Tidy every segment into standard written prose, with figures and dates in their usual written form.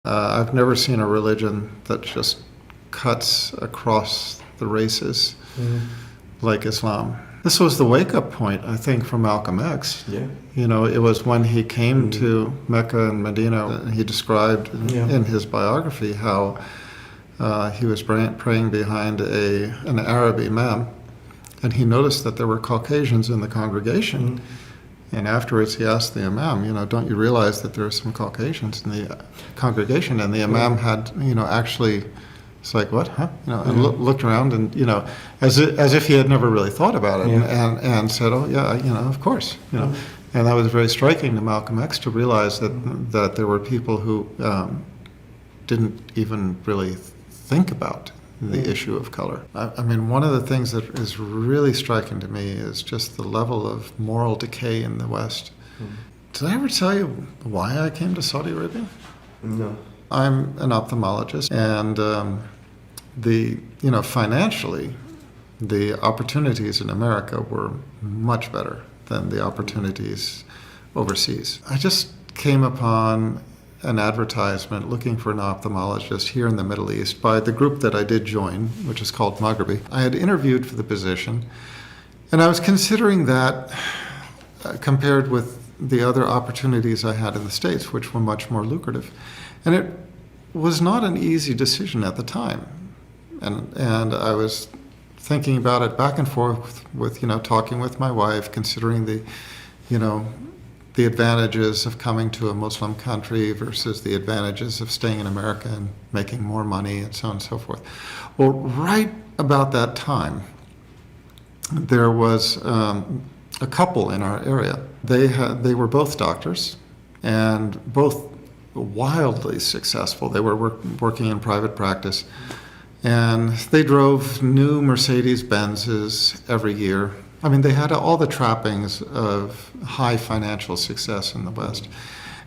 I've never seen a religion that just cuts across the races like Islam. This was the wake-up point, I think, for Malcolm X. Yeah. You know, it was when he came to Mecca and Medina. He described in his biography how he was praying behind an Arab imam, and he noticed that there were Caucasians in the congregation. And afterwards he asked the imam, you know, don't you realize that there are some Caucasians in the congregation? And the imam had, you know, actually, it's like, what, huh? You know, and looked around and, you know, as if he had never really thought about it, and said, oh yeah, you know, of course, you know. And that was very striking to Malcolm X to realize that there were people who didn't even really think about the issue of color. I mean, one of the things that is really striking to me is just the level of moral decay in the West. Did I ever tell you why I came to Saudi Arabia? No. I'm an ophthalmologist, and you know, financially, the opportunities in America were much better than the opportunities overseas. I just came upon an advertisement looking for an ophthalmologist here in the Middle East by the group that I did join, which is called Maghribi. I had interviewed for the position, and I was considering that compared with the other opportunities I had in the States, which were much more lucrative. And it was not an easy decision at the time. And I was thinking about it back and forth with, you know, talking with my wife, considering the, you know, the advantages of coming to a Muslim country versus the advantages of staying in America and making more money and so on and so forth. Well, right about that time, there was a couple in our area. They were both doctors and both wildly successful. They were working in private practice, and they drove new Mercedes-Benzes every year. I mean, they had all the trappings of high financial success in the West.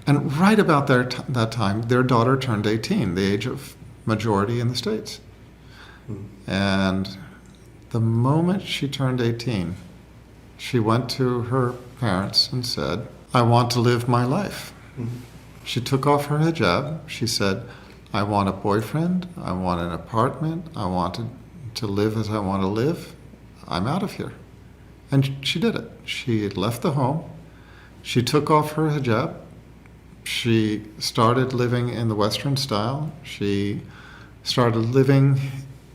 And right about that time, their daughter turned 18, the age of majority in the States. And the moment she turned 18, she went to her parents and said, I want to live my life. She took off her hijab. She said, I want a boyfriend. I want an apartment. I want to live as I want to live. I'm out of here. And she did it. She left the home. She took off her hijab. She started living in the Western style. She started living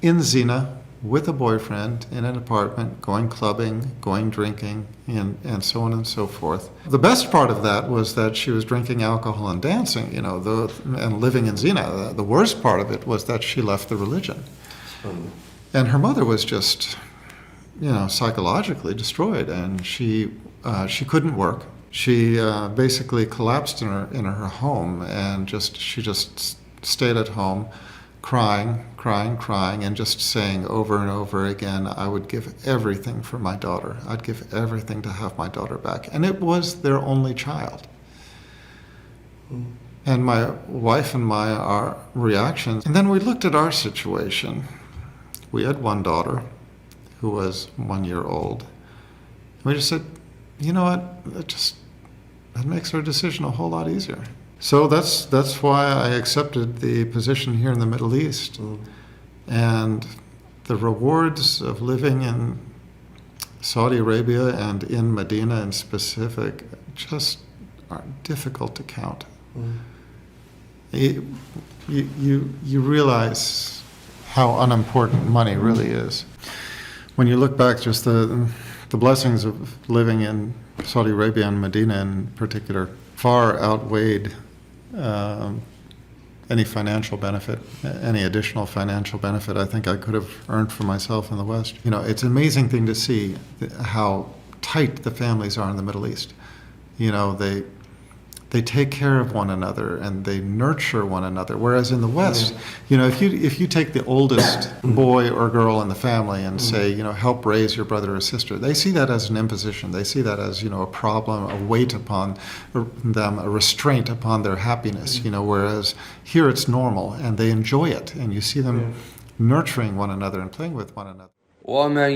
in Zina with a boyfriend in an apartment, going clubbing, going drinking, and so on and so forth. The best part of that was that she was drinking alcohol and dancing, you know, and living in Zina. The worst part of it was that she left the religion. And her mother was just, you know, psychologically destroyed, and she couldn't work. She basically collapsed in her home, and she just stayed at home, crying, and just saying over and over again, I would give everything for my daughter. I'd give everything to have my daughter back. And it was their only child. And my wife and our reactions, and then we looked at our situation. We had one daughter who was 1 year old. We just said, you know what, that makes our decision a whole lot easier. So that's why I accepted the position here in the Middle East. And the rewards of living in Saudi Arabia and in Medina in specific just are difficult to count. You realize how unimportant money really is. When you look back, just the blessings of living in Saudi Arabia and Medina in particular far outweighed any financial benefit, any additional financial benefit I think I could have earned for myself in the West. You know, it's an amazing thing to see how tight the families are in the Middle East. You know, they take care of one another and they nurture one another. Whereas in the West, you know, if you take the oldest boy or girl in the family and say, you know, help raise your brother or sister, they see that as an imposition. They see that as, you know, a problem, a weight upon them, a restraint upon their happiness. You know, whereas here it's normal and they enjoy it, and you see them nurturing one another and playing with one another. ومن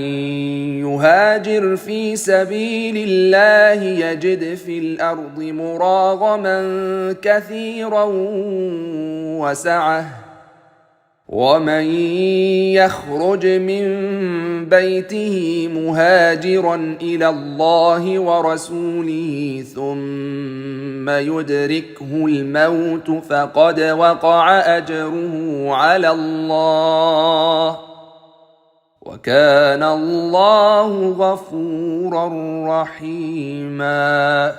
يهاجر في سبيل الله يجد في الأرض مراغما كثيرا وسعة، ومن يخرج من بيته مهاجرا إلى الله ورسوله ثم يدركه الموت فقد وقع أجره على الله، وكان الله غفورا رحيما.